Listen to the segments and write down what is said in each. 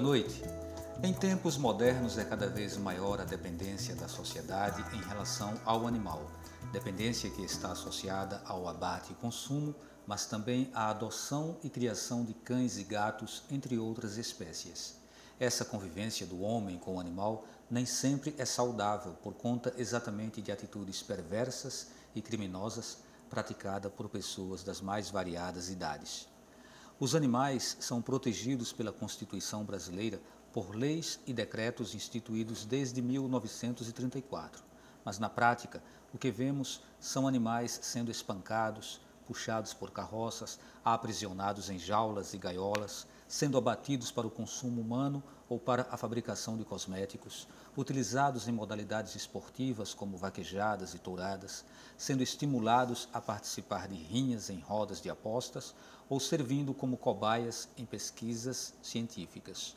noite. Em tempos modernos é cada vez maior a dependência da sociedade em relação ao animal. Dependência que está associada ao abate e consumo, mas também à adoção e criação de cães e gatos, entre outras espécies. Essa convivência do homem com o animal nem sempre é saudável por conta exatamente de atitudes perversas e criminosas praticadas por pessoas das mais variadas idades. Os animais são protegidos pela Constituição brasileira por leis e decretos instituídos desde 1934. Mas na prática, o que vemos são animais sendo espancados, puxados por carroças, aprisionados em jaulas e gaiolas, sendo abatidos para o consumo humano ou para a fabricação de cosméticos, utilizados em modalidades esportivas como vaquejadas e touradas, sendo estimulados a participar de rinhas em rodas de apostas ou servindo como cobaias em pesquisas científicas.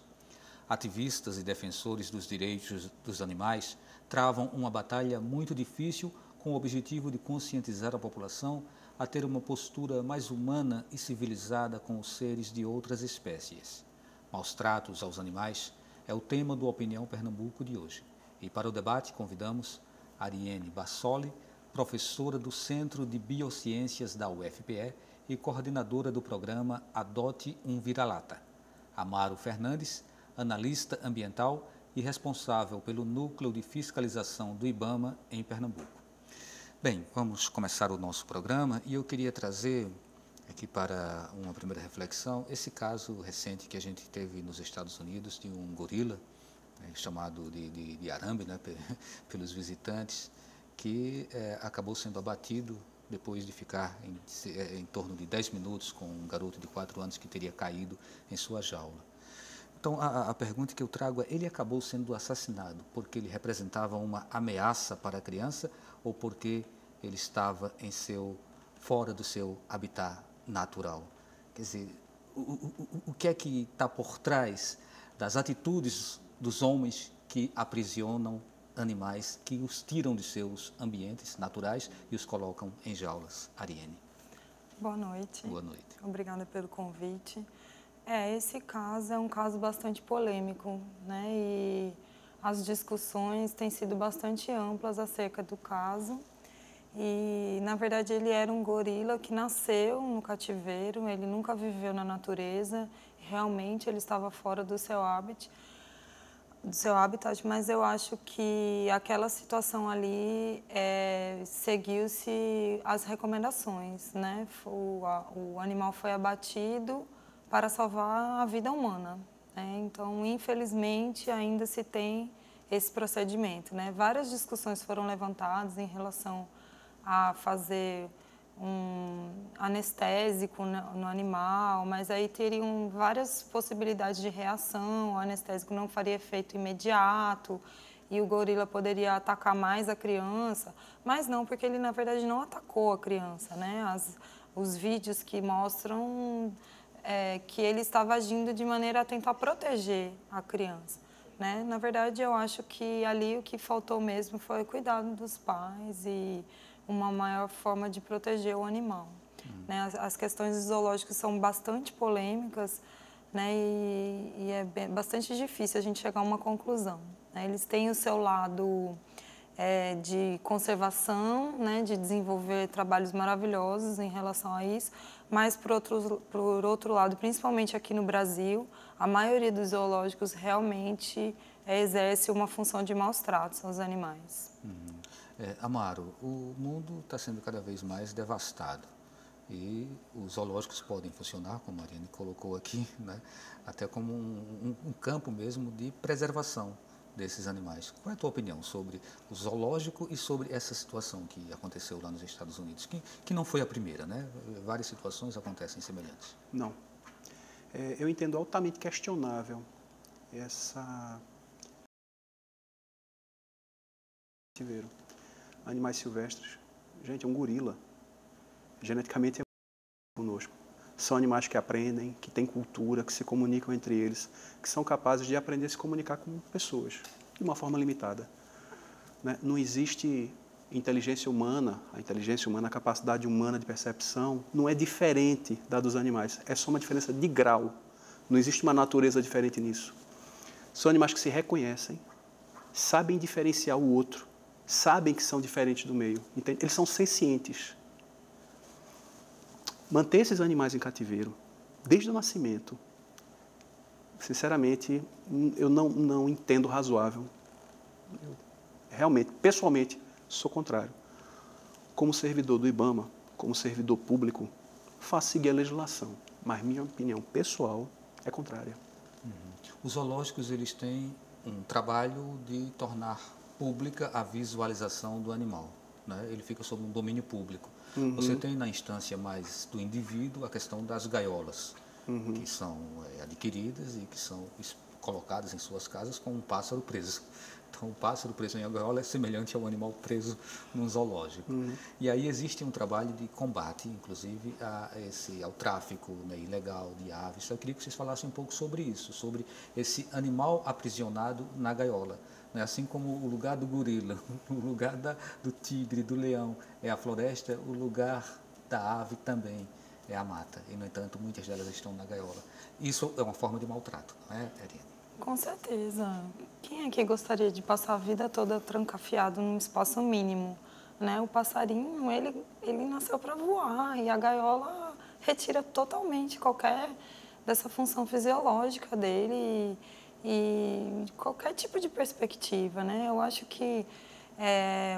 Ativistas e defensores dos direitos dos animais travam uma batalha muito difícil com o objetivo de conscientizar a população a ter uma postura mais humana e civilizada com os seres de outras espécies. Maus tratos aos animais é o tema do Opinião Pernambuco de hoje. E para o debate convidamos Ariene Bassoli, professora do Centro de Biociências da UFPE e coordenadora do programa Adote um Vira-Lata. Amaro Fernandes, analista ambiental e responsável pelo Núcleo de Fiscalização do IBAMA em Pernambuco. Bem, vamos começar o nosso programa e eu queria trazer aqui para uma primeira reflexão esse caso recente que a gente teve nos Estados Unidos de um gorila, chamado de Arambe, pelos visitantes, que acabou sendo abatido depois de ficar em torno de 10 minutos com um garoto de 4 anos que teria caído em sua jaula. Então, a pergunta que eu trago é, ele acabou sendo assassinado porque ele representava uma ameaça para a criança ou porque ele estava fora do seu habitat natural? Quer dizer, o que é que está por trás das atitudes dos homens que aprisionam animais, que os tiram de seus ambientes naturais e os colocam em jaulas? Ariene. Boa noite. Boa noite. Obrigada pelo convite. Esse caso é um caso bastante polêmico, né? E as discussões têm sido bastante amplas acerca do caso. E, na verdade, ele era um gorila que nasceu no cativeiro, ele nunca viveu na natureza, realmente ele estava fora do seu habitat, mas eu acho que aquela situação ali seguiu-se as recomendações, né? O animal foi abatido para salvar a vida humana, né? Então, infelizmente, ainda se tem esse procedimento, né? Várias discussões foram levantadas em relação a fazer um anestésico no animal, mas aí teriam várias possibilidades de reação, o anestésico não faria efeito imediato e o gorila poderia atacar mais a criança, mas não, porque ele na verdade não atacou a criança, né? Os vídeos que mostram que ele estava agindo de maneira a tentar proteger a criança, né? Na verdade, eu acho que ali o que faltou mesmo foi o cuidado dos pais e uma maior forma de proteger o animal. Né? As questões zoológicas são bastante polêmicas, né? E é bastante difícil a gente chegar a uma conclusão, né? Eles têm o seu lado de conservação, né? De desenvolver trabalhos maravilhosos em relação a isso, mas, por outro lado, principalmente aqui no Brasil, a maioria dos zoológicos realmente exerce uma função de maus tratos aos animais. Amaro, o mundo está sendo cada vez mais devastado e os zoológicos podem funcionar, como a Mariane colocou aqui, né? Até como um campo mesmo de preservação desses animais. Qual é a tua opinião sobre o zoológico e sobre essa situação que aconteceu lá nos Estados Unidos? Que não foi a primeira, né? Várias situações acontecem semelhantes. Não. Eu entendo altamente questionável essa cativeiro. Animais silvestres. Gente, é um gorila. Geneticamente é conosco. São animais que aprendem, que têm cultura, que se comunicam entre eles, que são capazes de aprender a se comunicar com pessoas, de uma forma limitada. Né? Não existe inteligência humana, a capacidade humana de percepção, não é diferente da dos animais, é só uma diferença de grau. Não existe uma natureza diferente nisso. São animais que se reconhecem, sabem diferenciar o outro, sabem que são diferentes do meio, entende? Eles são sencientes. Manter esses animais em cativeiro, desde o nascimento, sinceramente, eu não entendo razoável. Eu, realmente, pessoalmente, sou contrário. Como servidor do IBAMA, como servidor público, faço seguir a legislação, mas minha opinião pessoal é contrária. Os zoológicos, eles têm um trabalho de tornar pública a visualização do animal, né? Ele fica sob um domínio público. Você tem na instância mais do indivíduo a questão das gaiolas, que são adquiridas e que são colocadas em suas casas com um pássaro preso. Então, o pássaro preso em uma gaiola é semelhante ao animal preso num zoológico. E aí existe um trabalho de combate, inclusive, ao tráfico, né, ilegal de aves. Eu queria que vocês falassem um pouco sobre isso, sobre esse animal aprisionado na gaiola. Né? Assim como o lugar do gorila, o lugar do tigre, do leão é a floresta, o lugar da ave também é a mata. E, no entanto, muitas delas estão na gaiola. Isso é uma forma de maltrato, não é, Eriane? Com certeza. Quem aqui gostaria de passar a vida toda trancafiado num espaço mínimo? Né? O passarinho, ele nasceu para voar e a gaiola retira totalmente qualquer dessa função fisiológica dele e qualquer tipo de perspectiva. Né? Eu acho que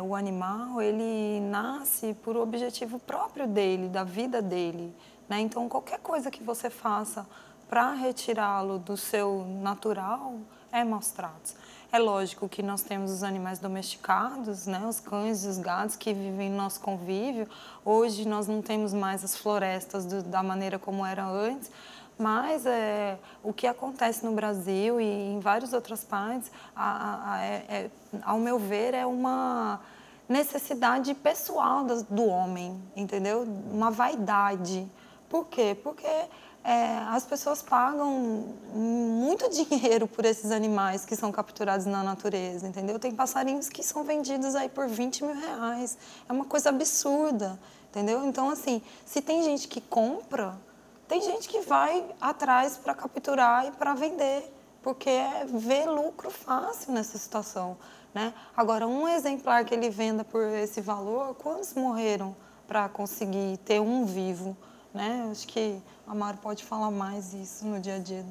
o animal, ele nasce por objetivo próprio dele, da vida dele. Né? Então, qualquer coisa que você faça para retirá-lo do seu natural, é maus tratos. É lógico que nós temos os animais domesticados, né, os cães e os gatos que vivem no nosso convívio. Hoje nós não temos mais as florestas da maneira como era antes, mas o que acontece no Brasil e em várias outras partes, ao meu ver, é uma necessidade pessoal do homem, entendeu? Uma vaidade. Por quê? Porque as pessoas pagam muito dinheiro por esses animais que são capturados na natureza, entendeu? Tem passarinhos que são vendidos aí por 20 mil reais. É uma coisa absurda, entendeu? Então, assim, se tem gente que compra, tem gente que vai atrás para capturar e para vender, porque vê lucro fácil nessa situação, né? Agora, um exemplar que ele venda por esse valor, quantos morreram para conseguir ter um vivo? Né? Acho que a Amaro pode falar mais isso no dia a dia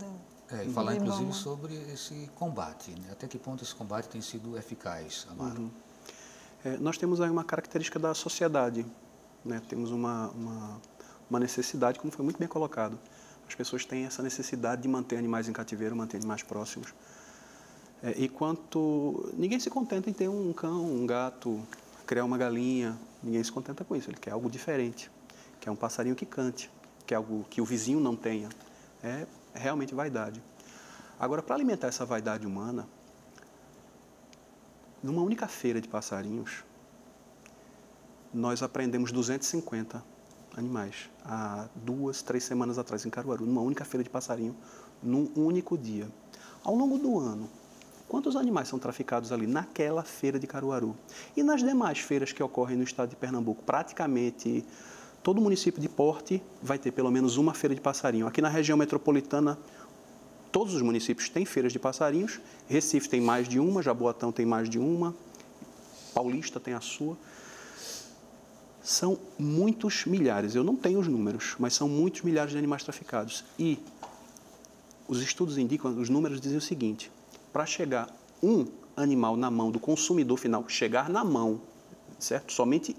e falar inclusive sobre esse combate, né? Até que ponto esse combate tem sido eficaz, Amaro? Nós temos aí uma característica da sociedade, né? Temos uma necessidade, como foi muito bem colocado. As pessoas têm essa necessidade de manter animais em cativeiro, manter animais próximos. Ninguém se contenta em ter um cão, um gato, criar uma galinha, ninguém se contenta com isso, ele quer algo diferente. Que é um passarinho que cante, que é algo que o vizinho não tenha. É realmente vaidade. Agora, para alimentar essa vaidade humana, numa única feira de passarinhos, nós aprendemos 250 animais, há 2, 3 semanas atrás, em Caruaru, numa única feira de passarinho, num único dia. Ao longo do ano, quantos animais são traficados ali naquela feira de Caruaru? E nas demais feiras que ocorrem no estado de Pernambuco, praticamente todo município de porte vai ter pelo menos uma feira de passarinho. Aqui na região metropolitana, todos os municípios têm feiras de passarinhos. Recife tem mais de uma, Jaboatão tem mais de uma, Paulista tem a sua. São muitos milhares, eu não tenho os números, mas são muitos milhares de animais traficados. E os estudos indicam, os números dizem o seguinte, para chegar um animal na mão do consumidor final, chegar na mão, certo? Somente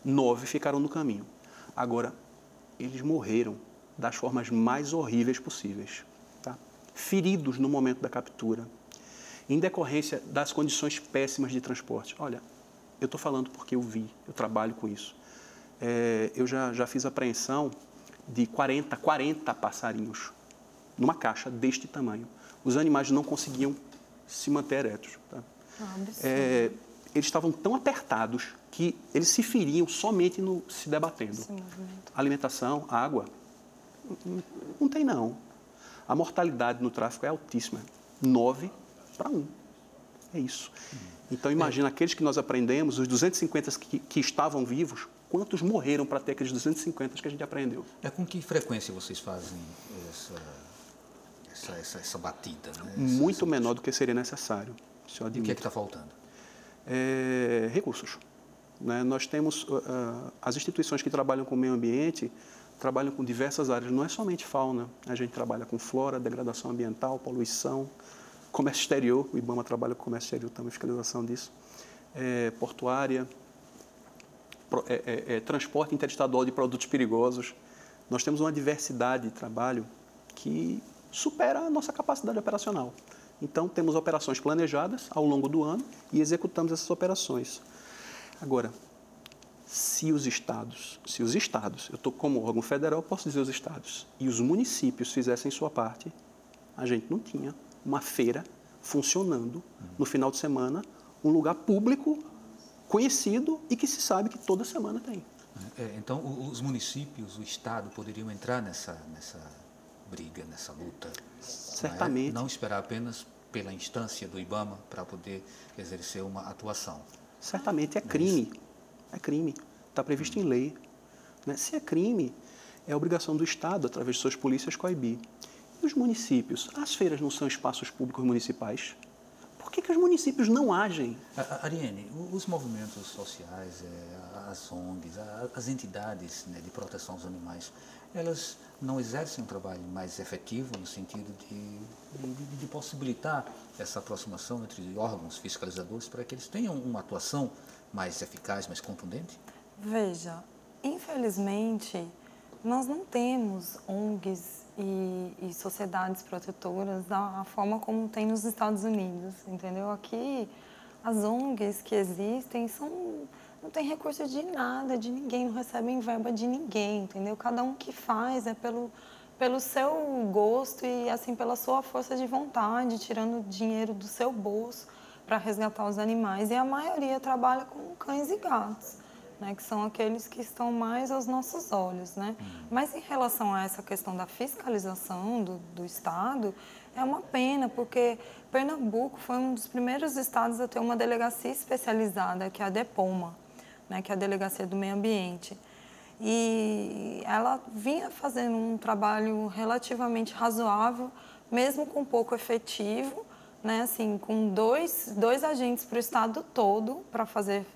9 ficaram no caminho. Agora, eles morreram das formas mais horríveis possíveis. Tá? Feridos no momento da captura, em decorrência das condições péssimas de transporte. Olha, eu estou falando porque eu vi, eu trabalho com isso. Eu já fiz apreensão de 40 passarinhos numa caixa deste tamanho. Os animais não conseguiam se manter eretos. Tá? Eles estavam tão apertados que eles se feriam somente se debatendo. Alimentação, água, não tem não. A mortalidade no tráfico é altíssima, 9 para 1. É isso. Então imagina, aqueles que nós aprendemos, os 250 que estavam vivos, quantos morreram para ter aqueles 250 que a gente aprendeu? Com que frequência vocês fazem essa batida? Né? Muito menor do que seria necessário. E o que é que está faltando? Recursos. Né? Nós temos as instituições que trabalham com o meio ambiente, trabalham com diversas áreas, não é somente fauna, a gente trabalha com flora, degradação ambiental, poluição, comércio exterior, o IBAMA trabalha com comércio exterior também, fiscalização disso, portuária, transporte interestadual de produtos perigosos. Nós temos uma diversidade de trabalho que supera a nossa capacidade operacional. Então, temos operações planejadas ao longo do ano e executamos essas operações. Agora, se os estados, eu estou como órgão federal, posso dizer os estados, e os municípios fizessem sua parte, a gente não tinha uma feira funcionando no final de semana, um lugar público, conhecido e que se sabe que toda semana tem. Então, os municípios, o estado poderiam entrar nessa briga, nessa luta? Certamente. Não esperar apenas pela instância do IBAMA para poder exercer uma atuação. Certamente é crime. É crime. Está previsto em lei. Né? Se é crime, é obrigação do Estado, através de suas polícias, coibir. E os municípios? As feiras não são espaços públicos municipais? Por que os municípios não agem? Ariane, os movimentos sociais, as ONGs, as entidades, né, de proteção aos animais, elas não exercem um trabalho mais efetivo no sentido de possibilitar essa aproximação entre órgãos fiscalizadores para que eles tenham uma atuação mais eficaz, mais contundente? Veja, infelizmente, nós não temos ONGs e sociedades protetoras da forma como tem nos Estados Unidos, entendeu? Aqui, as ONGs que existem não tem recurso de nada, de ninguém, não recebem verba de ninguém, entendeu? Cada um que faz é pelo seu gosto e assim pela sua força de vontade, tirando dinheiro do seu bolso para resgatar os animais. E a maioria trabalha com cães e gatos, né, que são aqueles que estão mais aos nossos olhos, né? Mas em relação a essa questão da fiscalização do Estado, é uma pena, porque Pernambuco foi um dos primeiros estados a ter uma delegacia especializada, que é a DEPOMA, né, que é a Delegacia do Meio Ambiente. E ela vinha fazendo um trabalho relativamente razoável, mesmo com pouco efetivo, né, assim, com dois agentes para o estado todo, para fazer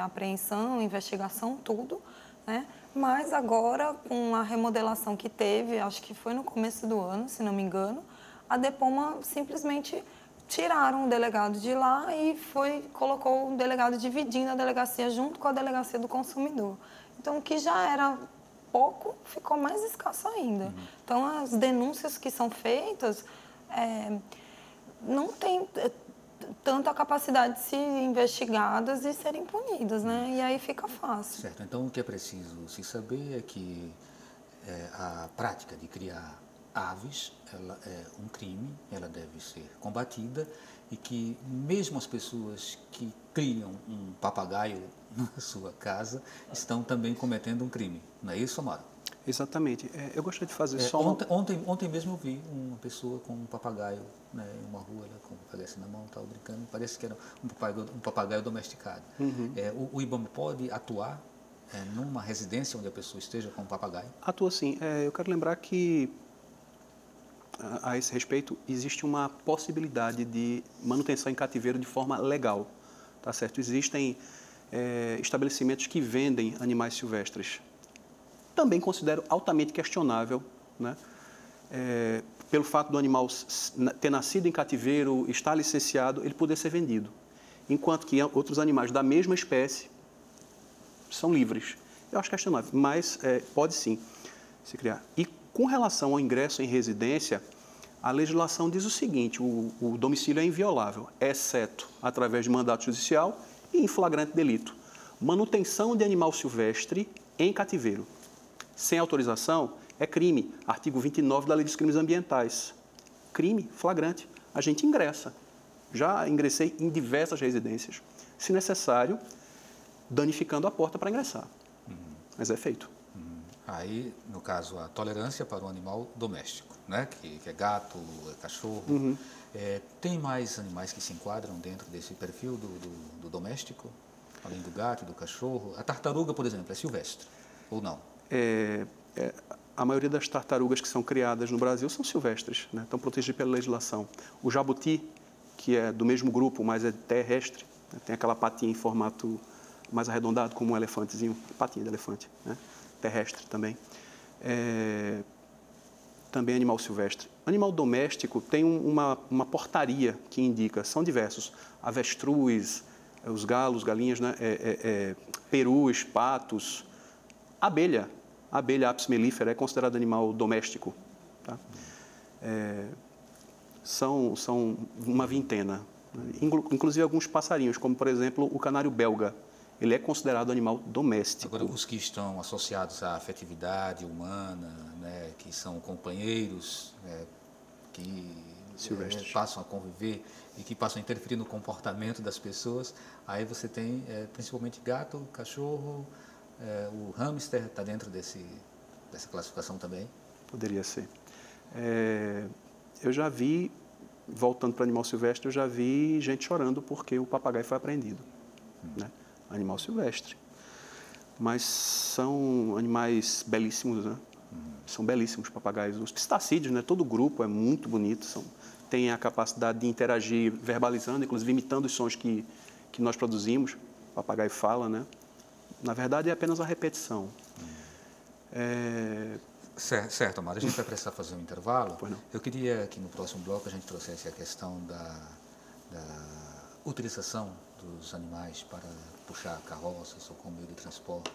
apreensão, investigação, tudo, né? Mas agora, com a remodelação que teve, acho que foi no começo do ano, se não me engano, a DEPOMA simplesmente tiraram o delegado de lá e colocou o delegado dividindo a delegacia junto com a delegacia do consumidor. Então, o que já era pouco, ficou mais escasso ainda. Então, as denúncias que são feitas não tem tanta capacidade de ser investigadas e serem punidas, né? E aí fica fácil. Certo. Então, o que é preciso se saber é que a prática de criar aves, ela é um crime, ela deve ser combatida e que mesmo as pessoas que criam um papagaio na sua casa estão também cometendo um crime. Não é isso, Amaro? Exatamente. Eu gostaria de fazer só... Ontem mesmo eu vi uma pessoa com um papagaio, né, em uma rua, ela com o papagaio na mão, estava brincando, parece que era um papagaio domesticado. O IBAMA pode atuar numa residência onde a pessoa esteja com um papagaio? Atua sim. Eu quero lembrar que, a esse respeito, existe uma possibilidade de manutenção em cativeiro de forma legal, tá certo? Existem estabelecimentos que vendem animais silvestres. Também considero altamente questionável, né? Pelo fato do animal ter nascido em cativeiro, estar licenciado, ele poder ser vendido. Enquanto que outros animais da mesma espécie são livres. Eu acho questionável, mas pode sim se criar. E com relação ao ingresso em residência, a legislação diz o seguinte: o domicílio é inviolável, exceto através de mandato judicial e em flagrante delito. Manutenção de animal silvestre em cativeiro sem autorização é crime. Artigo 29 da Lei dos Crimes Ambientais. Crime flagrante. A gente ingressa. Já ingressei em diversas residências, se necessário, danificando a porta para ingressar. Mas é feito. Aí, no caso, a tolerância para o animal doméstico, né? que é gato, cachorro. Tem mais animais que se enquadram dentro desse perfil do doméstico, além do gato e do cachorro? A tartaruga, por exemplo, é silvestre ou não? a maioria das tartarugas que são criadas no Brasil são silvestres, né? Estão protegidas pela legislação. O jabuti, que é do mesmo grupo, mas é terrestre, né? Tem aquela patinha em formato mais arredondado, como um elefantezinho, patinha de elefante, né? Terrestre também. Também animal silvestre. Animal doméstico tem uma portaria que indica, são diversos, avestruz, os galos, galinhas, né? Perus, patos, abelha. A abelha Apis mellifera é considerada animal doméstico. Tá? São uma vintena. Inclusive alguns passarinhos, como por exemplo o canário belga. Ele é considerado animal doméstico. Agora, os que estão associados à afetividade humana, né, que são companheiros, que passam a conviver e que passam a interferir no comportamento das pessoas, aí você tem principalmente gato, cachorro, o hamster está dentro dessa classificação também? Poderia ser. Eu já vi, voltando para animal silvestre, eu já vi gente chorando porque o papagaio foi apreendido. Né? Animal silvestre. Mas são animais belíssimos, né? São belíssimos papagaios. Os pistacídeos, né? Todo o grupo é muito bonito, tem a capacidade de interagir verbalizando, inclusive imitando os sons que nós produzimos. O papagaio fala, né? Na verdade, é apenas a repetição. Certo, Amaro. A gente vai precisar fazer um intervalo. Pois não. Eu queria que no próximo bloco a gente trouxesse a questão da utilização dos animais para puxar carroças ou como meio de transporte.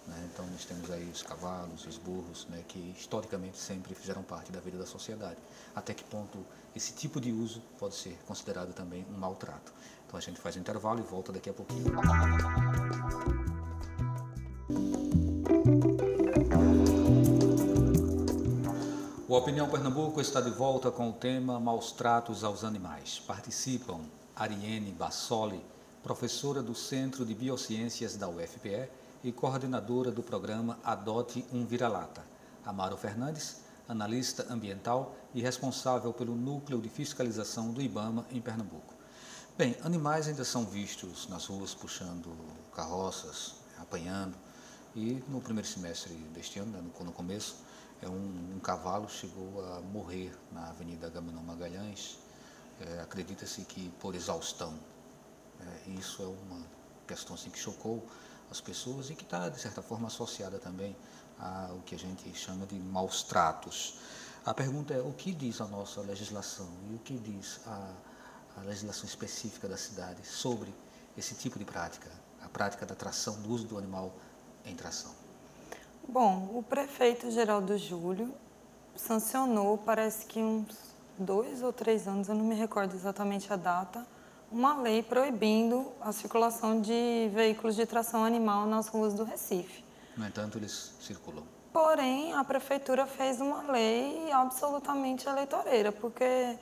Né? Então, nós temos aí os cavalos, os burros, né, que historicamente sempre fizeram parte da vida da sociedade. Até que ponto esse tipo de uso pode ser considerado também um maltrato. Então, a gente faz um intervalo e volta daqui a pouquinho. O Opinião Pernambuco está de volta com o tema Maus Tratos aos Animais. Participam Ariene Bassoli, professora do Centro de Biociências da UFPE e coordenadora do programa Adote um Vira-Lata. Amaro Fernandes, analista ambiental e responsável pelo Núcleo de Fiscalização do IBAMA em Pernambuco. Bem, animais ainda são vistos nas ruas puxando carroças, apanhando, e no primeiro semestre deste ano, no começo, um cavalo chegou a morrer na Avenida Agamenon Magalhães, acredita-se que por exaustão. Isso é uma questão assim, que chocou as pessoas e que está, de certa forma, associada também ao que a gente chama de maus tratos. A pergunta é, o que diz a nossa legislação e o que diz a legislação específica da cidade sobre esse tipo de prática, a prática da tração, do uso do animal em tração? Bom, o prefeito Geraldo Júlio sancionou, parece que uns 2 ou 3 anos, eu não me recordo exatamente a data, uma lei proibindo a circulação de veículos de tração animal nas ruas do Recife. No entanto, eles circulam. Porém, a prefeitura fez uma lei absolutamente eleitoreira, porque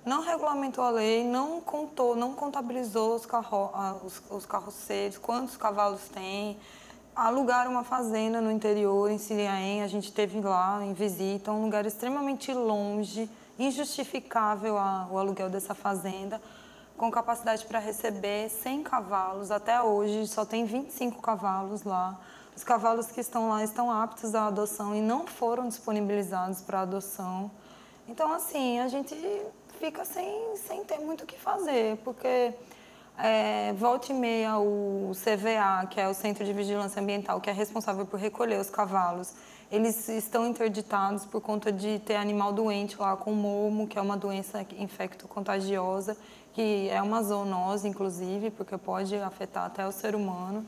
não regulamentou a lei, não contabilizou os carroceiros, quantos cavalos tem. Alugaram uma fazenda no interior, em Siriaém, a gente esteve lá em visita, um lugar extremamente longe, injustificável o aluguel dessa fazenda, com capacidade para receber 100 cavalos. Até hoje só tem 25 cavalos lá. Os cavalos que estão lá estão aptos à adoção e não foram disponibilizados para adoção. Então, assim, a gente fica sem ter muito o que fazer, porque volta e meia o CVA, que é o Centro de Vigilância Ambiental, que é responsável por recolher os cavalos, eles estão interditados por conta de ter animal doente lá com momo, que é uma doença infecto-contagiosa, que é uma zoonose, inclusive, porque pode afetar até o ser humano.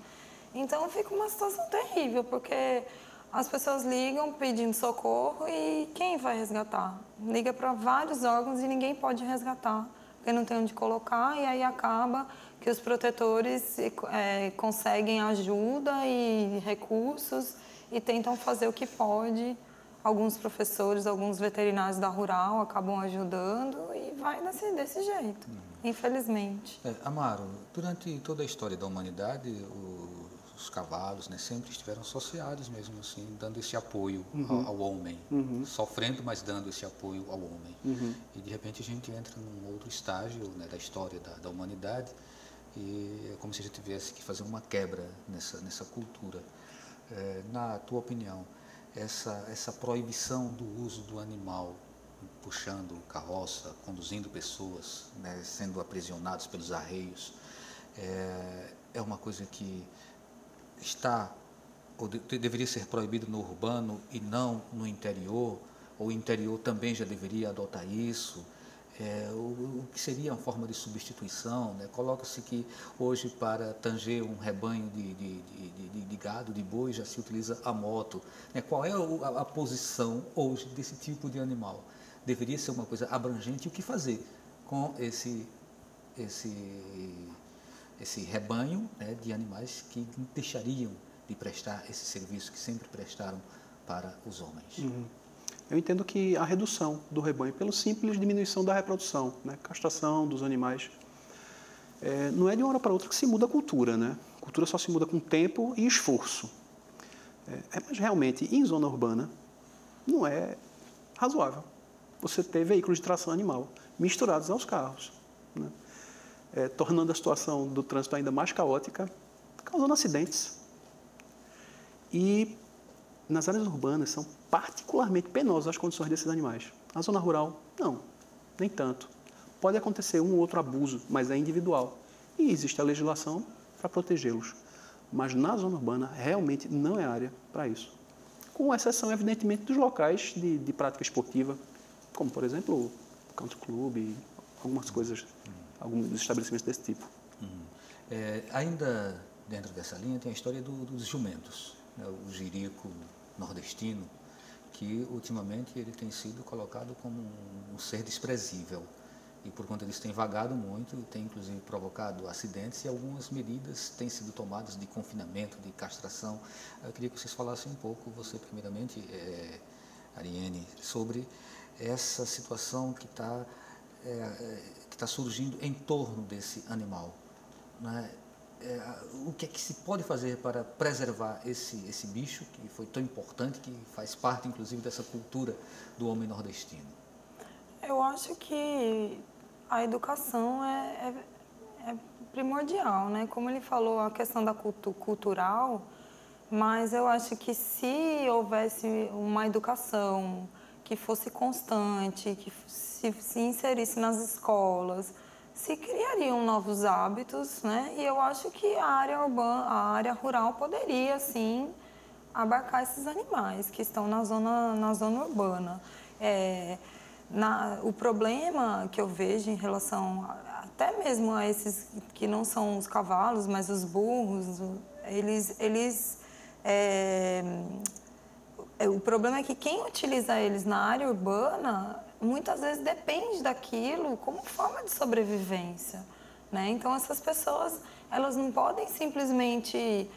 Então, fica uma situação terrível, porque as pessoas ligam pedindo socorro e quem vai resgatar? Liga para vários órgãos e ninguém pode resgatar, porque não tem onde colocar, e aí acaba que os protetores conseguem ajuda e recursos e tentam fazer o que pode. Alguns professores, alguns veterinários da Rural acabam ajudando e vai desse jeito, infelizmente. Amaro, durante toda a história da humanidade, os cavalos, né, sempre estiveram associados mesmo assim, dando esse apoio ao homem, sofrendo, mas dando esse apoio ao homem. E de repente a gente entra num outro estágio, né, da história da humanidade e é como se a gente tivesse que fazer uma quebra nessa cultura. Na tua opinião, essa proibição do uso do animal, puxando carroça, conduzindo pessoas, né, sendo aprisionados pelos arreios, é uma coisa que está, ou deveria ser proibido no urbano e não no interior, ou o interior também já deveria adotar isso. O que seria uma forma de substituição, né? Coloca-se que hoje para tanger um rebanho de gado, de boi, já se utiliza a moto, né? Qual é a posição hoje desse tipo de animal? Deveria ser uma coisa abrangente. E o que fazer com esse rebanho, né, de animais que deixariam de prestar esse serviço que sempre prestaram para os homens? Uhum. Eu entendo que a redução do rebanho, pela simples diminuição da reprodução, né? Castração dos animais, não é de uma hora para outra que se muda a cultura, né? A cultura só se muda com tempo e esforço. Mas realmente, em zona urbana, não é razoável você ter veículos de tração animal misturados aos carros, né? Tornando a situação do trânsito ainda mais caótica, causando acidentes. E nas áreas urbanas são particularmente penosas as condições desses animais. Na zona rural, não, nem tanto. Pode acontecer um ou outro abuso, mas é individual. E existe a legislação para protegê-los. Mas na zona urbana, realmente não é área para isso. Com exceção, evidentemente, dos locais de prática esportiva, como, por exemplo, o country club, algumas coisas, alguns estabelecimentos desse tipo. Ainda dentro dessa linha tem a história dos jumentos, né? O jirico nordestino, que ultimamente ele tem sido colocado como um ser desprezível e por conta disso tem vagado muito e tem inclusive provocado acidentes, e algumas medidas têm sido tomadas de confinamento, de castração. Eu queria que vocês falassem um pouco, você primeiramente, Ariane, sobre essa situação que está surgindo em torno desse animal, né? O que é que se pode fazer para preservar esse bicho que foi tão importante, que faz parte, inclusive, dessa cultura do homem nordestino? Eu acho que a educação é primordial, né? Como ele falou, a questão da cultural, mas eu acho que se houvesse uma educação que fosse constante, que se inserisse nas escolas, se criariam novos hábitos, né? E eu acho que a área urbana, a área rural poderia, sim, abarcar esses animais que estão na zona urbana. O problema que eu vejo em relação até mesmo a esses que não são os cavalos, mas os burros, o problema é que quem utiliza eles na área urbana muitas vezes depende daquilo como forma de sobrevivência, né? Então essas pessoas, elas não podem simplesmente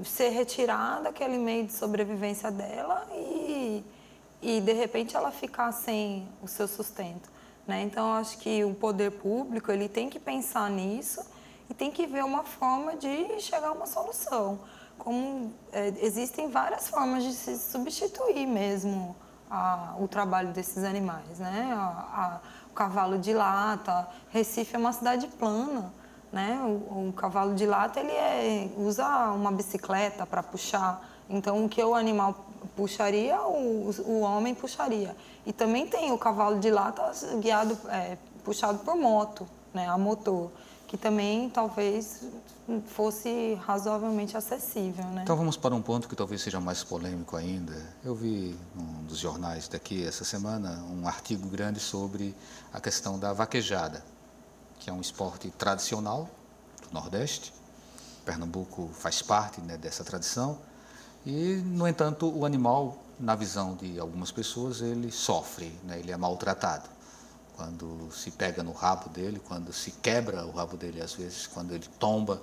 ser retirada aquele meio de sobrevivência dela e de repente ela ficar sem o seu sustento, né? Então eu acho que o poder público, ele tem que pensar nisso e tem que ver uma forma de chegar a uma solução. Existem várias formas de se substituir mesmo o trabalho desses animais, né? O cavalo de lata. Recife é uma cidade plana, né? O cavalo de lata ele usa uma bicicleta para puxar. Então o que o animal puxaria, o homem puxaria. E também tem o cavalo de lata puxado por moto, né? A motor, que também talvez fosse razoavelmente acessível, né? Então vamos para um ponto que talvez seja mais polêmico ainda. Eu vi num dos jornais daqui essa semana um artigo grande sobre a questão da vaquejada, que é um esporte tradicional do Nordeste. Pernambuco faz parte, né, dessa tradição e, no entanto, o animal, na visão de algumas pessoas, ele sofre, né, ele é maltratado. Quando se pega no rabo dele, quando se quebra o rabo dele, às vezes, quando ele tomba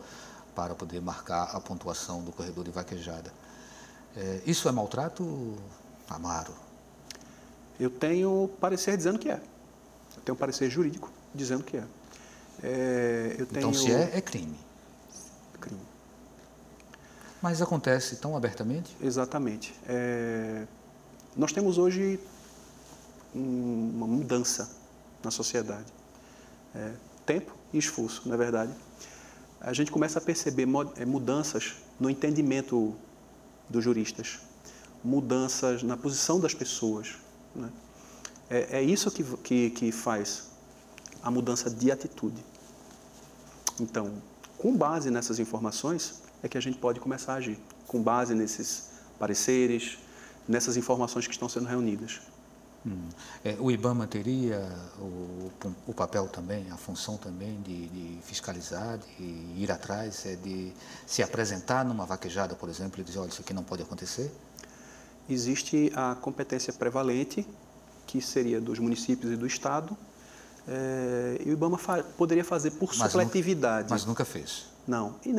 para poder marcar a pontuação do corredor de vaquejada. Isso é maltrato, Amaro? Eu tenho parecer dizendo que é. Eu tenho parecer jurídico dizendo que é. Então, se é crime. Crime. Mas acontece tão abertamente? Exatamente. Nós temos hoje uma mudança na sociedade. Tempo e esforço, não é verdade? A gente começa a perceber mudanças no entendimento dos juristas. mudanças na posição das pessoas, né? É isso que faz a mudança de atitude. Então, com base nessas informações, é que a gente pode começar a agir. Com base nesses pareceres, nessas informações que estão sendo reunidas. O IBAMA teria o papel também, a função também de fiscalizar, de ir atrás, de se apresentar numa vaquejada, por exemplo, e dizer, olha, isso aqui não pode acontecer? Existe a competência prevalente, que seria dos municípios e do Estado, e o IBAMA poderia fazer por supletividade. Mas nunca fez? Não, e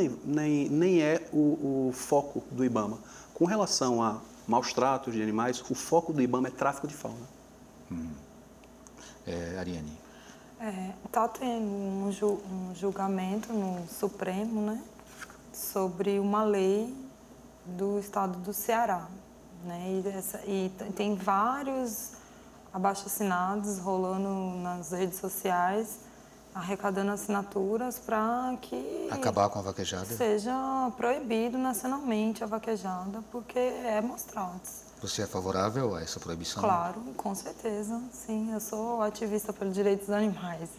nem é o foco do IBAMA. Com relação a maus tratos de animais, o foco do IBAMA é tráfico de fauna. Ariane? Está tendo um julgamento no Supremo, né, sobre uma lei do estado do Ceará, né, e tem vários abaixo-assinados rolando nas redes sociais, arrecadando assinaturas para que acabar com a vaquejada? Seja proibido nacionalmente a vaquejada, porque é maus tratos. Você é favorável a essa proibição? Claro, com certeza, sim. Eu sou ativista pelos direitos dos animais.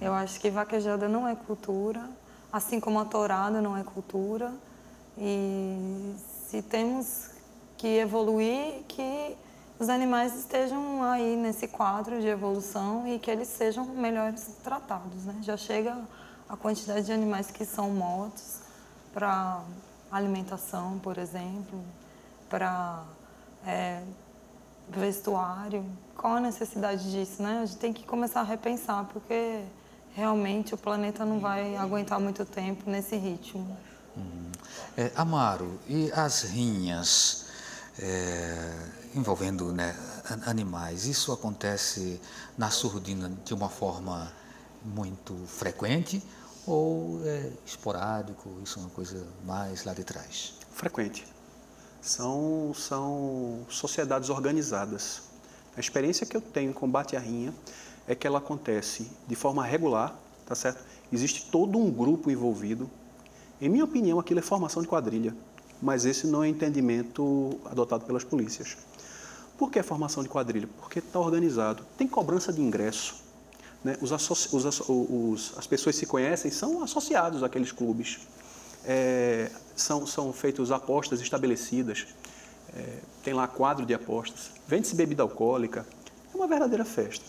Eu acho que vaquejada não é cultura, assim como a tourada não é cultura. E se temos que evoluir, que os animais estejam aí nesse quadro de evolução e que eles sejam melhores tratados, né? Já chega a quantidade de animais que são mortos para alimentação, por exemplo, para vestuário. Qual a necessidade disso, né? A gente tem que começar a repensar, porque realmente o planeta não vai aguentar muito tempo nesse ritmo. Amaro, e as rinhas envolvendo, né, animais, isso acontece na surdina de uma forma muito frequente ou é esporádico, isso é uma coisa mais lá de trás? Frequente. São sociedades organizadas. A experiência que eu tenho em combate à rinha é que ela acontece de forma regular, tá certo? Existe todo um grupo envolvido. Em minha opinião, aquilo é formação de quadrilha, mas esse não é o entendimento adotado pelas polícias. Por que formação de quadrilha? Porque está organizado. Tem cobrança de ingresso, né? As pessoas se conhecem, são associados àqueles clubes. São feitas apostas estabelecidas, tem lá quadro de apostas, vende-se bebida alcoólica, é uma verdadeira festa.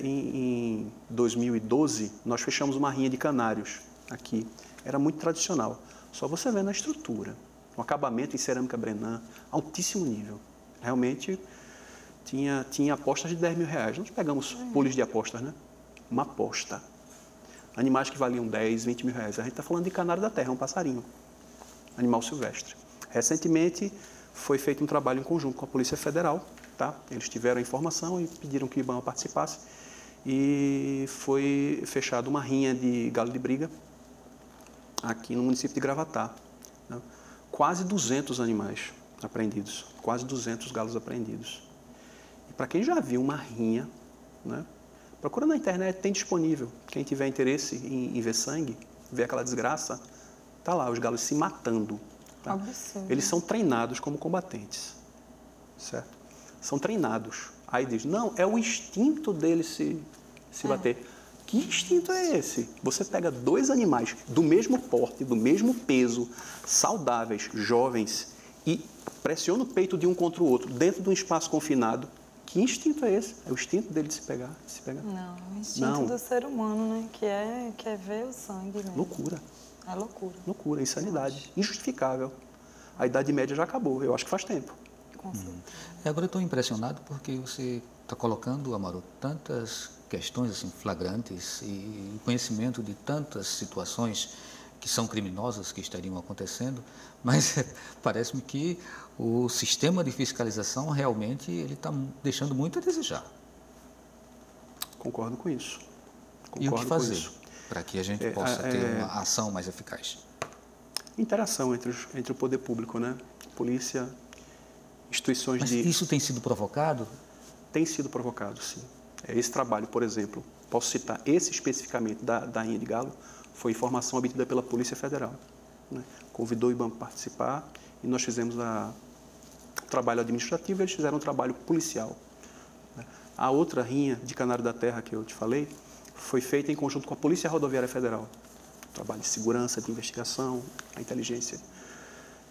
Em 2012, nós fechamos uma rinha de canários aqui, era muito tradicional, só você vê na estrutura, um acabamento em cerâmica Brenan, altíssimo nível, realmente tinha apostas de 10 mil reais, nós pegamos pools de apostas, né? Uma aposta. Animais que valiam 10, 20 mil reais. A gente está falando de canário da terra, um passarinho, animal silvestre. Recentemente foi feito um trabalho em conjunto com a Polícia Federal, tá? Eles tiveram a informação e pediram que o IBAMA participasse e foi fechada uma rinha de galo de briga aqui no município de Gravatá, né? Quase 200 animais apreendidos, quase 200 galos apreendidos. E para quem já viu uma rinha, né? Procura na internet, tem disponível. Quem tiver interesse em ver sangue, ver aquela desgraça, tá lá, os galos se matando. Tá? Eles são treinados como combatentes, certo? São treinados. Aí diz, não, é o instinto deles se bater. Que instinto é esse? Você pega dois animais do mesmo porte, do mesmo peso, saudáveis, jovens, e pressiona o peito de um contra o outro, dentro de um espaço confinado. Que instinto é esse? É o instinto dele de se pegar? Não, o instinto do ser humano, né? Que é ver o sangue mesmo. Loucura. É loucura. Loucura, insanidade. Injustificável. A Idade Média já acabou, eu acho que faz tempo. Com certeza. Agora eu estou impressionado porque você está colocando, Amaro, tantas questões assim, flagrantes e conhecimento de tantas situações que são criminosas que estariam acontecendo, mas parece-me que o sistema de fiscalização realmente ele está deixando muito a desejar. Concordo com isso. E o que fazer para que a gente possa ter uma ação mais eficaz? Interação entre o poder público, né? Polícia, instituições Mas isso tem sido provocado? Tem sido provocado, sim. Esse trabalho, por exemplo, posso citar esse especificamente da rinha de galo, foi informação obtida pela Polícia Federal, né? Convidou o IBAMA para participar e nós fizemos a trabalho administrativo, eles fizeram um trabalho policial. A outra rinha de Canário da Terra que eu te falei foi feita em conjunto com a Polícia Rodoviária Federal. Trabalho de segurança, de investigação, a inteligência.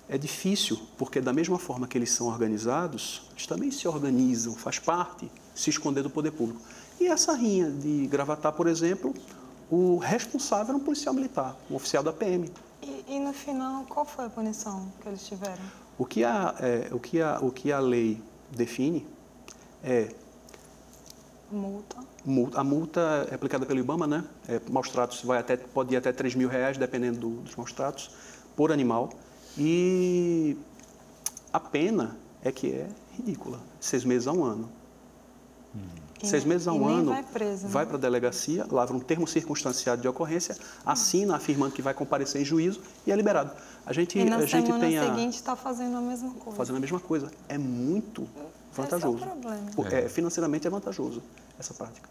É difícil, porque da mesma forma que eles são organizados, eles também se organizam, faz parte, se esconder do poder público. E essa rinha de Gravatá, por exemplo, o responsável era um policial militar, um oficial da PM. E no final, qual foi a punição que eles tiveram? O que a lei define é... Multa. A multa é aplicada pelo IBAMA, né? Maus tratos pode ir até R$3.000, dependendo dos maus tratos, por animal. E a pena é que é ridícula, 6 meses a 1 ano. 6 meses a 1 ano, vai para a delegacia, lavra um termo circunstanciado de ocorrência, assina afirmando que vai comparecer em juízo e é liberado. E na semana seguinte está fazendo a mesma coisa. Fazendo a mesma coisa. É muito vantajoso. Esse é o problema. Financeiramente é vantajoso essa prática.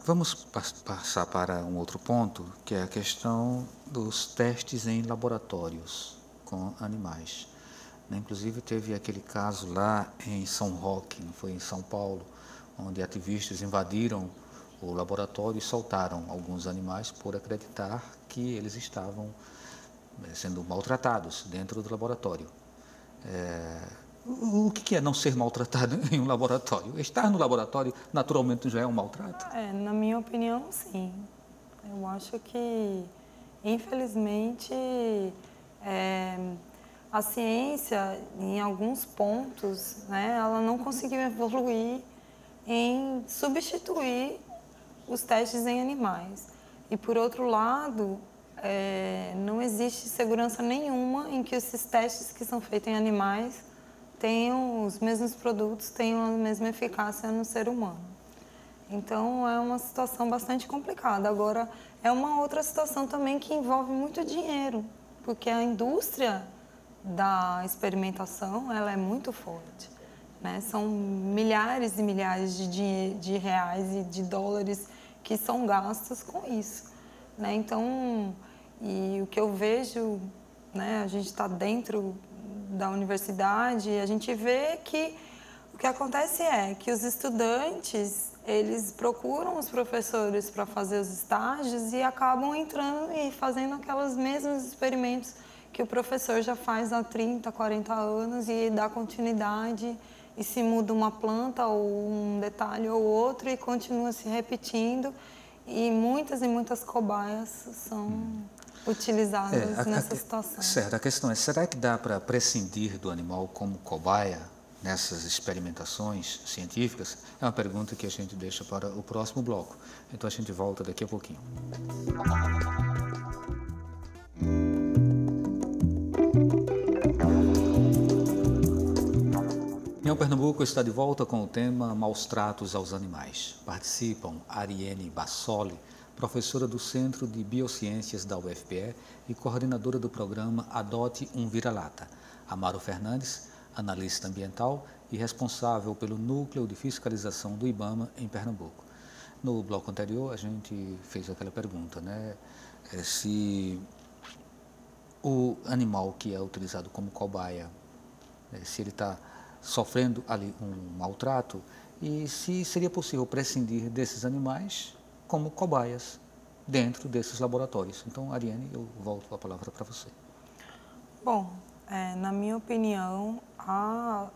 Vamos passar para um outro ponto, que é a questão dos testes em laboratórios com animais. Inclusive, teve aquele caso lá em São Roque, não foi em São Paulo, onde ativistas invadiram o laboratório e soltaram alguns animais por acreditar que eles estavam sendo maltratados dentro do laboratório. O que é não ser maltratado em um laboratório? Estar no laboratório, naturalmente, já é um maltrato? Na minha opinião, sim. Eu acho que, infelizmente, a ciência, em alguns pontos, né, ela não conseguiu evoluir em substituir os testes em animais. E, por outro lado, não existe segurança nenhuma em que esses testes que são feitos em animais tenham os mesmos produtos, tenham a mesma eficácia no ser humano. Então, é uma situação bastante complicada. Agora, é uma outra situação também que envolve muito dinheiro, porque a indústria da experimentação, ela é muito forte, né? São milhares e milhares de reais e de dólares que são gastos com isso, né? Então, e o que eu vejo, né, a gente está dentro da universidade, a gente vê que o que acontece é que os estudantes, eles procuram os professores para fazer os estágios e acabam entrando e fazendo aqueles mesmos experimentos que o professor já faz há 30, 40 anos e dá continuidade e se muda uma planta ou um detalhe ou outro e continua se repetindo e muitas cobaias são utilizadas nessa situação. Certo, a questão é, será que dá para prescindir do animal como cobaia nessas experimentações científicas? É uma pergunta que a gente deixa para o próximo bloco. Então a gente volta daqui a pouquinho. União Pernambuco está de volta com o tema Maus Tratos aos Animais. Participam Ariene Bassoli, professora do Centro de Biociências da UFPE e coordenadora do programa Adote um Vira-Lata, Amaro Fernandes, analista ambiental e responsável pelo Núcleo de Fiscalização do IBAMA em Pernambuco. No bloco anterior, a gente fez aquela pergunta, né? Se o animal que é utilizado como cobaia, se ele está sofrendo ali um maltrato e se seria possível prescindir desses animais como cobaias dentro desses laboratórios. Então, Ariane, eu volto a palavra para você. Bom, na minha opinião, a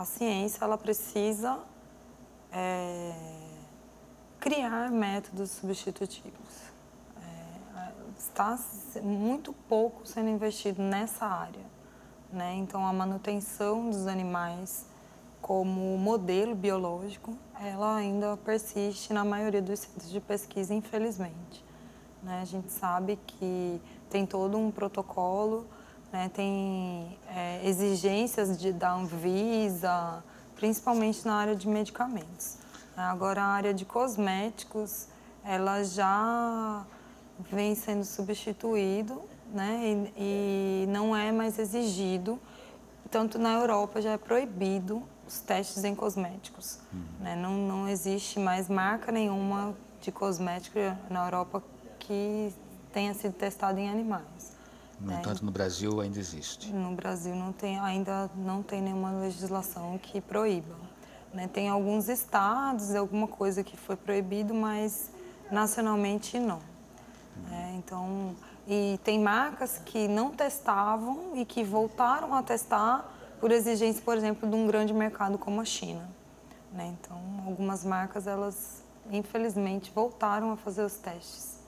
ciência ela precisa criar métodos substitutivos. Está muito pouco sendo investido nessa área, né? Então, a manutenção dos animais como modelo biológico, ela ainda persiste na maioria dos centros de pesquisa, infelizmente, né? A gente sabe que tem todo um protocolo, né? Tem exigências da Anvisa, principalmente na área de medicamentos. Agora, a área de cosméticos, ela já vem sendo substituído, né? E não é mais exigido. Tanto na Europa já é proibido os testes em cosméticos, né? Não existe mais marca nenhuma de cosmético na Europa que tenha sido testada em animais. No entanto, no Brasil ainda existe. No Brasil ainda não tem nenhuma legislação que proíba. Né? Tem alguns estados, alguma coisa que foi proibido, mas nacionalmente não. Então, e tem marcas que não testavam e que voltaram a testar por exigência, por exemplo, de um grande mercado como a China. Né? Então, algumas marcas, elas infelizmente voltaram a fazer os testes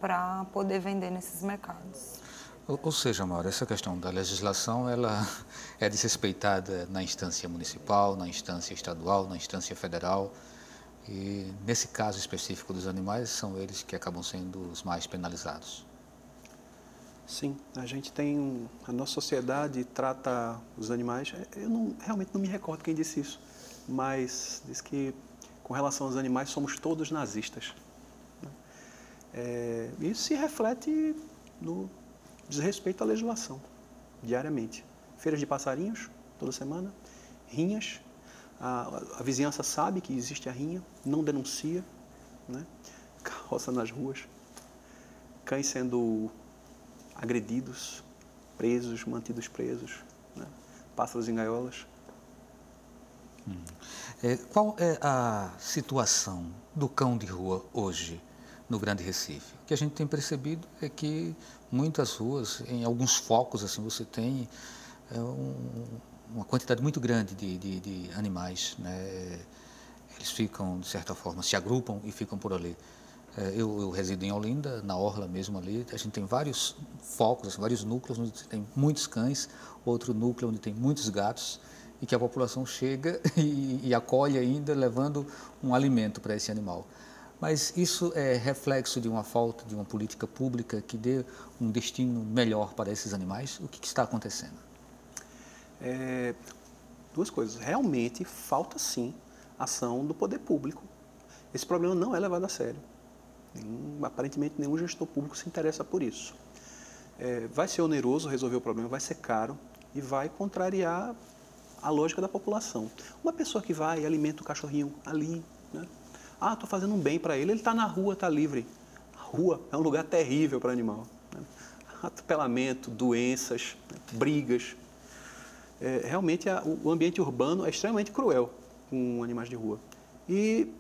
para poder vender nesses mercados. Ou seja, Mauro, essa questão da legislação, ela é desrespeitada na instância municipal, na instância estadual, na instância federal. E nesse caso específico dos animais, são eles que acabam sendo os mais penalizados. Sim, a gente tem a nossa sociedade trata os animais, realmente não me recordo quem disse isso, mas diz que com relação aos animais somos todos nazistas. Isso se reflete no desrespeito à legislação, diariamente. Feiras de passarinhos, toda semana, rinhas. A vizinhança sabe que existe a rinha, não denuncia, né? Carroça nas ruas, cães sendo agredidos, presos, mantidos presos, né? Pássaros em gaiolas. Qual é a situação do cão de rua hoje no Grande Recife? O que a gente tem percebido é que muitas ruas, em alguns focos, assim, você tem uma quantidade muito grande de animais, né? Eles ficam, de certa forma, se agrupam e ficam por ali. Eu resido em Olinda, na orla mesmo ali, a gente tem vários focos, assim, vários núcleos onde tem muitos cães, outro núcleo onde tem muitos gatos, e que a população chega e acolhe ainda, levando um alimento para esse animal. Mas isso é reflexo de uma falta de uma política pública que dê um destino melhor para esses animais? O que está acontecendo? Duas coisas. Realmente falta sim ação do poder público. Esse problema não é levado a sério. Aparentemente nenhum gestor público se interessa por isso. Vai ser oneroso resolver o problema, vai ser caro e vai contrariar a lógica da população. Uma pessoa que vai e alimenta o cachorrinho ali, né? Estou fazendo um bem para ele, ele está na rua, está livre. A rua é um lugar terrível para animal. Né? Atropelamento, doenças, né? Brigas. Realmente o ambiente urbano é extremamente cruel com animais de rua. E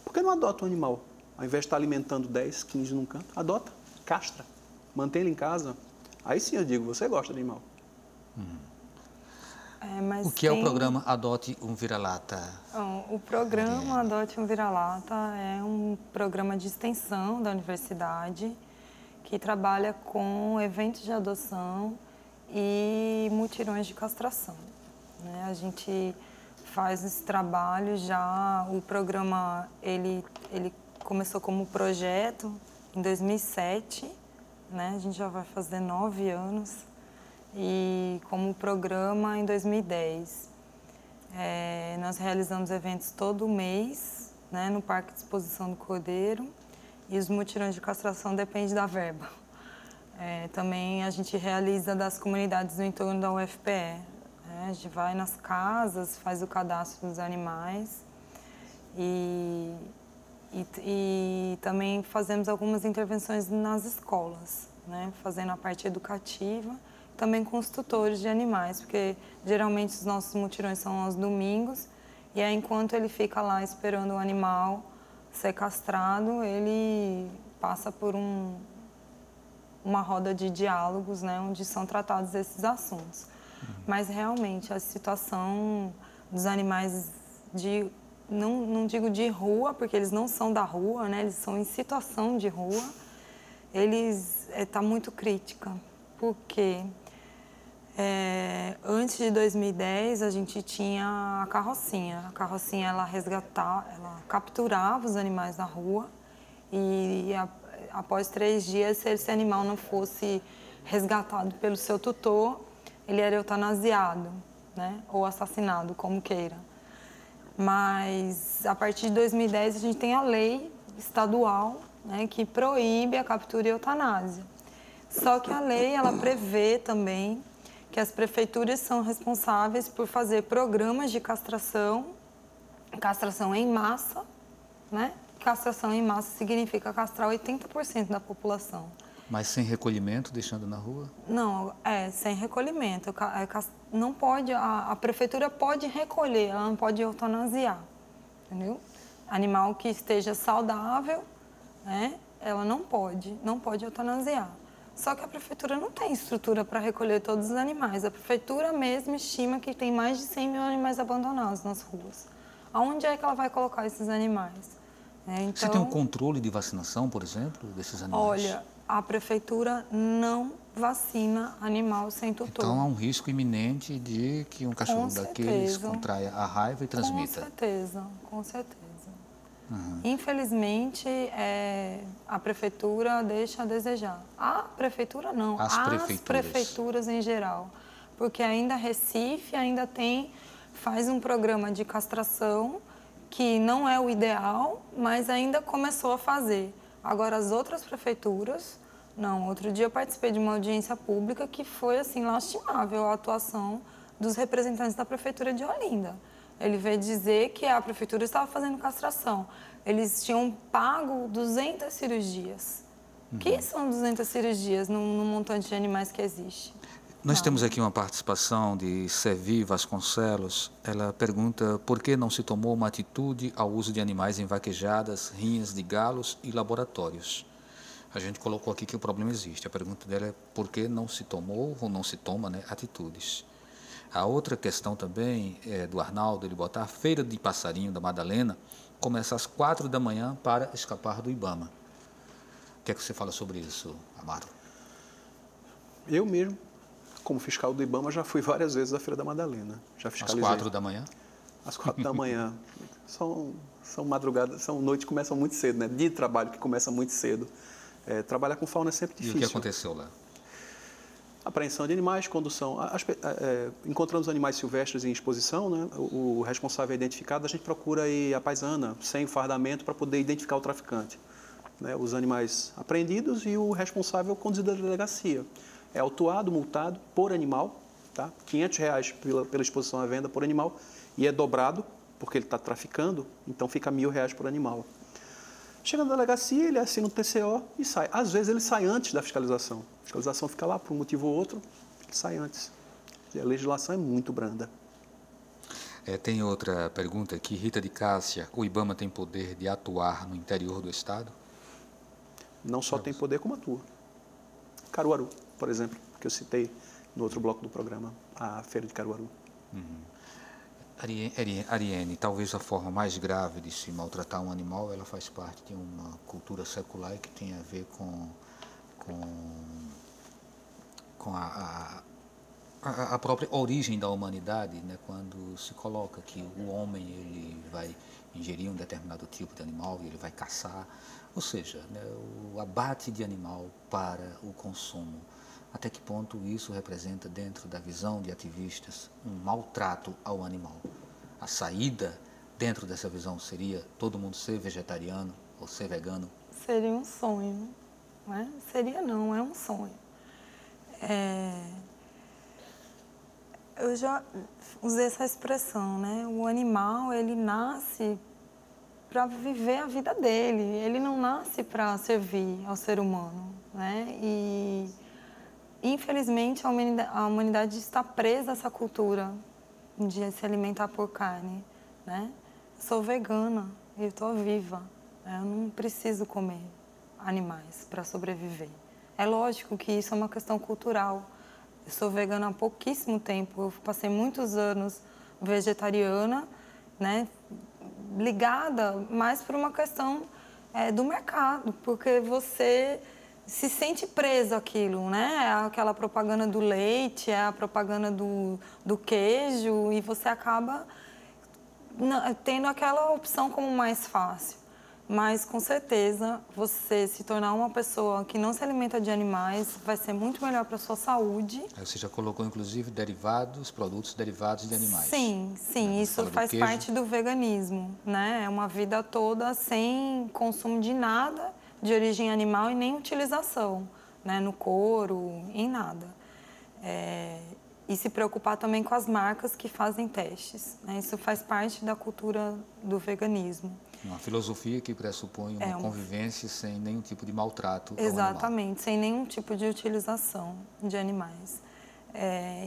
por que não adota um animal? Ao invés de estar alimentando 10, 15 num canto, adota, castra, mantém ele em casa. Aí sim eu digo, você gosta de animal. O que é o programa Adote um Vira-Lata? O programa Adote um Vira-Lata é um programa de extensão da universidade que trabalha com eventos de adoção e mutirões de castração. Né? A gente faz esse trabalho já, o programa ele começou como projeto em 2007, né? A gente já vai fazer 9 anos, e como programa em 2010. Nós realizamos eventos todo mês, né, no Parque de Exposição do Cordeiro, e os mutirões de castração dependem da verba. Também a gente realiza das comunidades no entorno da UFPE. A gente vai nas casas, faz o cadastro dos animais e também fazemos algumas intervenções nas escolas, né, fazendo a parte educativa, também com os tutores de animais, porque geralmente os nossos mutirões são aos domingos, e aí enquanto ele fica lá esperando o animal ser castrado, ele passa por uma roda de diálogos, né, onde são tratados esses assuntos. Mas realmente a situação dos animais não digo de rua, porque eles não são da rua, né, eles são em situação de rua, está muito crítica, porque antes de 2010 a gente tinha a carrocinha. A carrocinha ela capturava os animais da rua e após 3 dias, se esse animal não fosse resgatado pelo seu tutor, ele era eutanasiado, né, ou assassinado, como queira. Mas a partir de 2010 a gente tem a lei estadual, né, que proíbe a captura e a eutanásia. Só que a lei ela prevê também que as prefeituras são responsáveis por fazer programas de castração em massa, né? Castração em massa significa castrar 80% da população. Mas sem recolhimento, deixando na rua? Não, sem recolhimento. Não pode, a prefeitura pode recolher, ela não pode eutanasiar, entendeu? Animal que esteja saudável, né, ela não pode eutanasiar. Só que a prefeitura não tem estrutura para recolher todos os animais. A prefeitura mesmo estima que tem mais de 100 mil animais abandonados nas ruas. Aonde é que ela vai colocar esses animais? Então, você tem um controle de vacinação, por exemplo, desses animais? Olha, a prefeitura não vacina animal sem tutor. Então há um risco imenente de que um cachorro daqueles contraia a raiva e transmita. Com certeza. Infelizmente, a prefeitura deixa a desejar. A prefeitura não, as prefeituras em geral. Porque ainda Recife faz um programa de castração que não é o ideal, mas ainda começou a fazer. Agora, as outras prefeituras, não. Outro dia eu participei de uma audiência pública que foi, assim, lastimável a atuação dos representantes da prefeitura de Olinda. Ele veio dizer que a prefeitura estava fazendo castração. Eles tinham pago 200 cirurgias. O que são 200 cirurgias no montante de animais que existe? Nós temos aqui uma participação de Sevi Vasconcelos. Ela pergunta por que não se tomou uma atitude ao uso de animais em vaquejadas, rinhas de galos e laboratórios. A gente colocou aqui que o problema existe. A pergunta dela é por que não se tomou ou não se toma, né, atitudes. A outra questão também é do Arnaldo, ele botar a Feira de Passarinho da Madalena começa às 4 da manhã para escapar do IBAMA. O que é que você fala sobre isso, Amaro? Eu mesmo, como fiscal do IBAMA, já fui várias vezes à Feira da Madalena. Já fiscalizei. Às 4 da manhã? Às 4 da manhã. São madrugadas, são noites que começam muito cedo, né? Dia de trabalho que começa muito cedo. Trabalhar com fauna é sempre difícil. E o que aconteceu lá? Apreensão de animais, condução. Encontrando os animais silvestres em exposição, né? O responsável é identificado, a gente procura aí a paisana, sem fardamento, para poder identificar o traficante. Né? Os animais apreendidos e o responsável conduzido à delegacia. É autuado, multado por animal, tá? R$500 pela exposição à venda por animal, e é dobrado, porque ele está traficando, então fica R$1.000 por animal. Chega na delegacia, ele assina o TCO e sai. Às vezes ele sai antes da fiscalização. A fiscalização fica lá por um motivo ou outro, ele sai antes. A legislação é muito branda. Tem outra pergunta aqui, Rita de Cássia. O IBAMA tem poder de atuar no interior do Estado? Não só tem poder, como atua. Caruaru, por exemplo, que eu citei no outro bloco do programa, a Feira de Caruaru. Ariane, talvez a forma mais grave de se maltratar um animal, ela faz parte de uma cultura secular que tem a ver com a própria origem da humanidade, né? Quando se coloca que o homem ele vai ingerir um determinado tipo de animal e ele vai caçar, ou seja, né, o abate de animal para o consumo. Até que ponto isso representa, dentro da visão de ativistas, um maltrato ao animal? A saída dentro dessa visão seria todo mundo ser vegetariano ou ser vegano? Seria um sonho, né? Seria não, é um sonho. Eu já usei essa expressão, né? O animal, ele nasce para viver a vida dele, ele não nasce para servir ao ser humano, né? E infelizmente, a humanidade está presa a essa cultura de se alimentar por carne, né? Sou vegana, eu estou viva, né? Eu não preciso comer animais para sobreviver. É lógico que isso é uma questão cultural. Eu sou vegana há pouquíssimo tempo, eu passei muitos anos vegetariana, né? Ligada mais por uma questão do mercado, porque você se sente preso àquilo, né? É aquela propaganda do leite, é a propaganda do queijo, e você acaba tendo aquela opção como mais fácil. Mas, com certeza, você se tornar uma pessoa que não se alimenta de animais vai ser muito melhor para a sua saúde. Você já colocou, inclusive, produtos derivados de animais. Sim, sim, isso faz parte do veganismo, né? É uma vida toda sem consumo de nada de origem animal e nem utilização, né, no couro, em nada. E se preocupar também com as marcas que fazem testes, né? Isso faz parte da cultura do veganismo. Uma filosofia que pressupõe uma convivência sem nenhum tipo de maltrato ao Exatamente, animal. sem nenhum tipo de utilização de animais.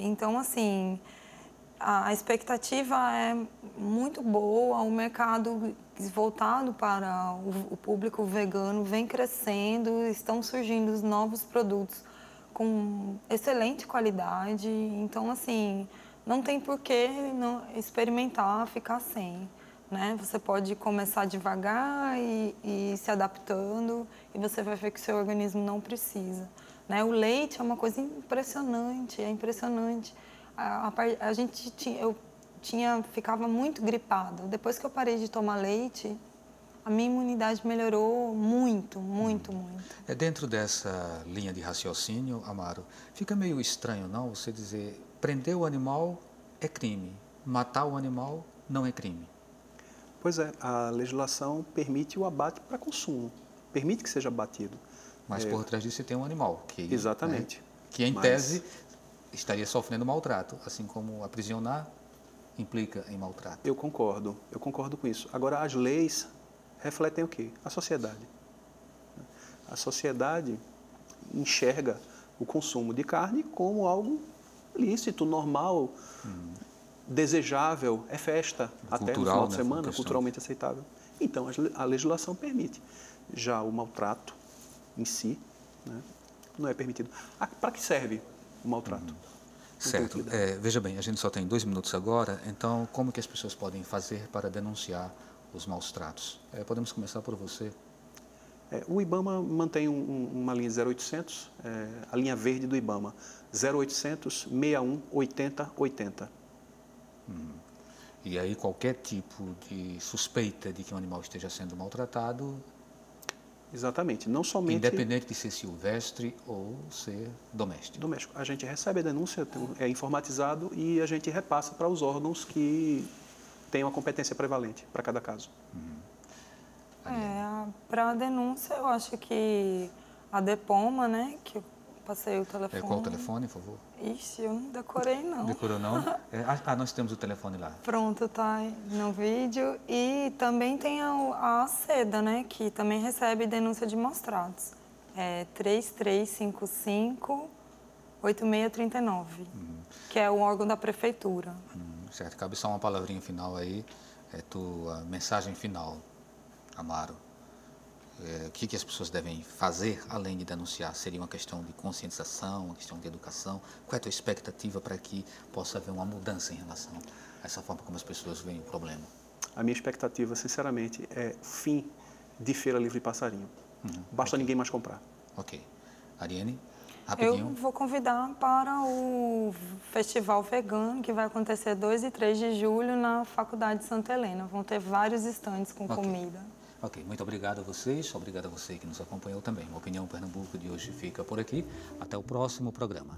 Então, assim, a expectativa é muito boa, o mercado voltado para o público vegano vem crescendo, estão surgindo novos produtos com excelente qualidade, então, assim, não tem por que não experimentar, ficar sem. Né? Você pode começar devagar e se adaptando e você vai ver que o seu organismo não precisa. Né? O leite é uma coisa impressionante, é impressionante. Eu ficava muito gripada. Depois que eu parei de tomar leite, a minha imunidade melhorou muito, muito, muito. Dentro dessa linha de raciocínio, Amaro, fica meio estranho, não? Você dizer, prender o animal é crime, matar o animal não é crime. Pois é, a legislação permite o abate para consumo, permite que seja abatido. Mas por trás disso tem um animal, que, exatamente. Né, que em tese estaria sofrendo maltrato, assim como aprisionar implica em maltrato. Eu concordo com isso. Agora, as leis refletem o quê? A sociedade. A sociedade enxerga o consumo de carne como algo lícito, normal, desejável, é festa, até no final de semana, culturalmente aceitável. Então, a legislação permite. Já o maltrato em si, né, não é permitido. Para que serve o maltrato? Certo. Veja bem, a gente só tem 2 minutos agora, então como que as pessoas podem fazer para denunciar os maus tratos? Podemos começar por você. O IBAMA mantém uma linha 0800, a linha verde do IBAMA, 0800 61 80 80. E aí qualquer tipo de suspeita de que um animal esteja sendo maltratado... Exatamente, não somente... Independente de ser silvestre ou ser doméstico. Doméstico. A gente recebe a denúncia, é informatizado e a gente repassa para os órgãos que tenham a competência prevalente para cada caso. Para a denúncia, eu acho que a DEPOMA, né, que eu passei o telefone. Qual o telefone, por favor? Ixi, eu não decorei, não. Decorou, não? Nós temos o telefone lá. Pronto, tá no vídeo. E também tem a ACEDA, né, que também recebe denúncia de maus tratos. 3355-8639, que é o órgão da prefeitura. Certo. Cabe só uma palavrinha final aí, tua mensagem final, Amaro. O que as pessoas devem fazer além de denunciar? Seria uma questão de conscientização, uma questão de educação? Qual é a tua expectativa para que possa haver uma mudança em relação a essa forma como as pessoas veem o problema? A minha expectativa, sinceramente, é fim de Feira Livre Passarinho. Basta ninguém mais comprar. Ok. Ariane, rapidinho. Eu vou convidar para o Festival Vegano, que vai acontecer 2 e 3 de julho na Faculdade de Santa Helena. Vão ter vários estandes com comida. Ok, muito obrigado a vocês, obrigado a você que nos acompanhou também. A Opinião Pernambuco de hoje fica por aqui. Até o próximo programa.